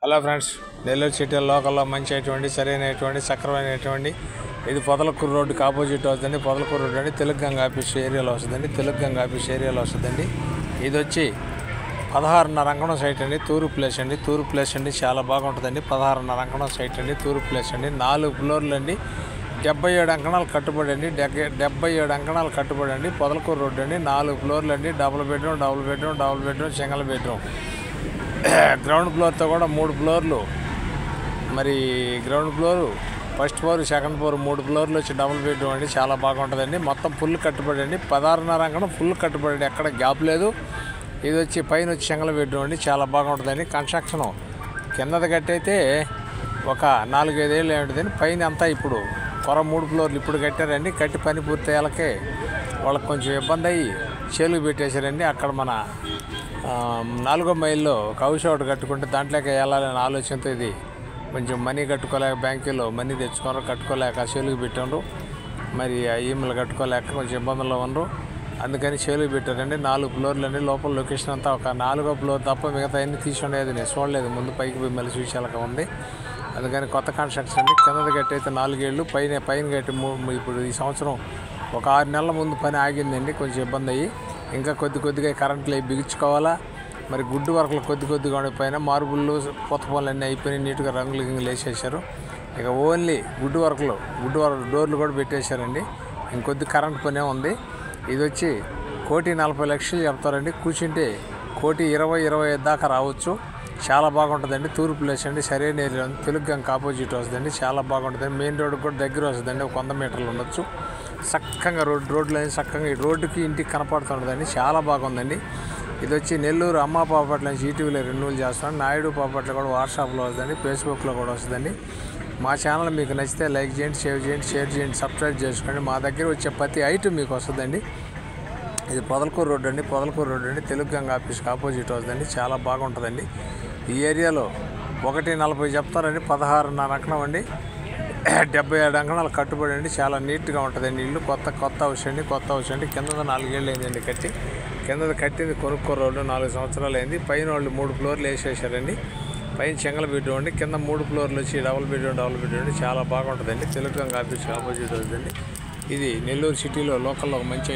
Hello friends, Nellore city లోకల్లో మంచి అటువంటి సరైనటువంటి సక్రమైనటువంటి ఇది పొదలకూరు రోడ్డుకి ఆపోజిట్ వస్తుందండి. పొదలకూరు రోడ్డు అండి, తెలుగు గంగ ఆఫీస్ ఏరియాలో వస్తుందండి. తెలుగు గంగ ఆఫీస్ ఏరియాలో వస్తుందండి. ఇది వచ్చి 16.5 అంకణం సైట్ అండి. తూరు ప్లేస్ అండి. తూరు ప్లేస్ అండి, చాలా బాగుంటుందండి. 16.5 అంకణం సైట్ అండి. తూరు ప్లేస్ అండి. 4 ఫ్లోర్లు అండి. 77 అంకణాలు కట్టుబడి అండి. 77 అంకణాలు కట్టుబడి అండి. పొదలకూరు రోడ్డు అండి. 4 ఫ్లోర్లు అండి. Double bedroom single bedroom. Ground ఫ్లోర్తో కూడా 3 ఫ్లోర్లు. మరి ground floor, first floor, second floor 3 ఫ్లోర్లు వచ్చి డబుల్ బెడ్రూమ్ అండి. చాలా బాగుంటుందండి. మొత్తం ఫుల్ కట్టుబడి అండి. 16.5 అంకణం ఫుల్ కట్టుబడి అండి. ఎక్కడ గ్యాప్ లేదు. ఇది వచ్చి పైన వచ్చి సింగిల్ బెడ్రూమ్ అండి. చాలా బాగుంటుందండి. కన్స్ట్రక్షను కిందది కట్టయితే ఒక 4-5 ఏళ్ళు ఏమిటిదండి. పైన అంతా ఇప్పుడు 3 ఫ్లోర్లు ఇప్పుడు కట్టారండి. కట్టి పని పూర్తయ్యాలకే వాళ్ళకి కొంచెం ఇబ్బంది అయ్యి చేలుగు పెట్టేశారండి. అక్కడ మన 4వ మైల్లో ఒక హౌస్ ఒకటి కట్టుకుంటే దాంట్లోకి వెళ్ళాలని ఆలోచనతో ఇది కొంచెం మనీ కట్టుకోలేక, బ్యాంకులో మనీ తెచ్చుకోరు, కట్టుకోలేక చేలుగు పెట్టారు. మరి ఆ ఈమెలు కట్టుకోలేక కొంచెం ఇబ్బందుల్లో ఉన్నారు. అందుకని చేలుగు పెట్టారండి. 4 ఫ్లోర్లు అండి. లోపల లొకేషన్ అంతా ఒక 4వ ఫ్లోర్ తప్ప మిగతా అన్ని తీసుండేది నేను చూడలేదు. ముందు పైకి పోయి మళ్ళీ చూసేలాగా ఉంది. అందుకని కొత్త కన్స్ట్రక్షన్ అండి. కిందది గట్టి అయితే 4 ఏళ్ళు, పైన గట్టి ఇప్పుడు ఈ సంవత్సరం ఒక 6 నెలల ముందు పని ఆగిందండి. కొంచెం ఇబ్బంది అయ్యి ఇంకా కొద్దిగా కరెంట్లు అవి బిగించుకోవాలా. మరి గుడ్డు వర్కులు కొద్దిగా పైన మార్బుళ్ళు, కొత్త పనులు అన్నీ అయిపోయినాయి. నీట్గా రంగులు వేసేసారు. ఇక ఓన్లీ గుడ్డు వర్క్ డోర్లు కూడా పెట్టేశారండి. ఇంకొద్ది కరెంట్ పనే ఉంది. ఇది వచ్చి 1,40,00,000 చెప్తారండి. కూర్చుంటే 1,20,25 దాకా రావచ్చు. చాలా బాగుంటుందండి. తూర్పు ప్లేస్ అండి. సరైన ఏరియా ఉంది. తెలుగు గంగ ఆపోజిట్ వస్తుందండి. చాలా బాగుంటుందండి. మెయిన్ రోడ్డు కూడా దగ్గర వస్తుందండి. ఒక 100 మీటర్లు ఉండొచ్చు. చక్కగా రోడ్లు అనేది చక్కగా ఈ రోడ్డుకి ఇంటికి కనపడుతుంటుందండి. చాలా బాగుందండి. ఇది వచ్చి నెల్లూరు అమ్మ పాపట్ల నుంచి ఈటీవీలో రెన్యూవల్ చేస్తున్నాను. నాయుడు పాపట్ల కూడా వాట్సాప్లో వస్తుందండి. ఫేస్బుక్లో కూడా వస్తుందండి. మా ఛానల్ మీకు నచ్చితే లైక్ చేయండి, షేర్ చేయండి, సబ్స్క్రైబ్ చేసుకోండి. మా దగ్గర వచ్చే ప్రతి ఐటమ్ మీకు వస్తుందండి. ఇది పొదలకూరు రోడ్డు అండి. తెలుగు గంగ ఆఫీస్కి ఆపోజిట్ వస్తుందండి. చాలా బాగుంటుందండి. ఈ ఏరియాలో 1,40 చెప్తారండి. 16.5 అంకణం అండి. 77 అంకణాలు కట్టుబడి అండి. చాలా నీట్గా ఉంటుందండి. ఇల్లు కొత్త హౌస్ అండి. కింద 4 ఏళ్ళు అయిందండి కట్టి. కిందది కట్టింది కొనుక్కో రోడ్డు 4 సంవత్సరాలు అయింది. పైన వాళ్ళు 3 ఫ్లోర్లు వేసేసారండి. పైన సింగిల్ బెడ్రూమ్ అండి. కింద 3 ఫ్లోర్లు వచ్చి డబుల్ బెడ్రూమ్ అండి. చాలా బాగుంటుందండి. తెలుగు గంగ ఆఫీస్కి ఆపోజిట్ వస్తుందండి. ఇది నెల్లూరు సిటీలో లోకల్లో మంచి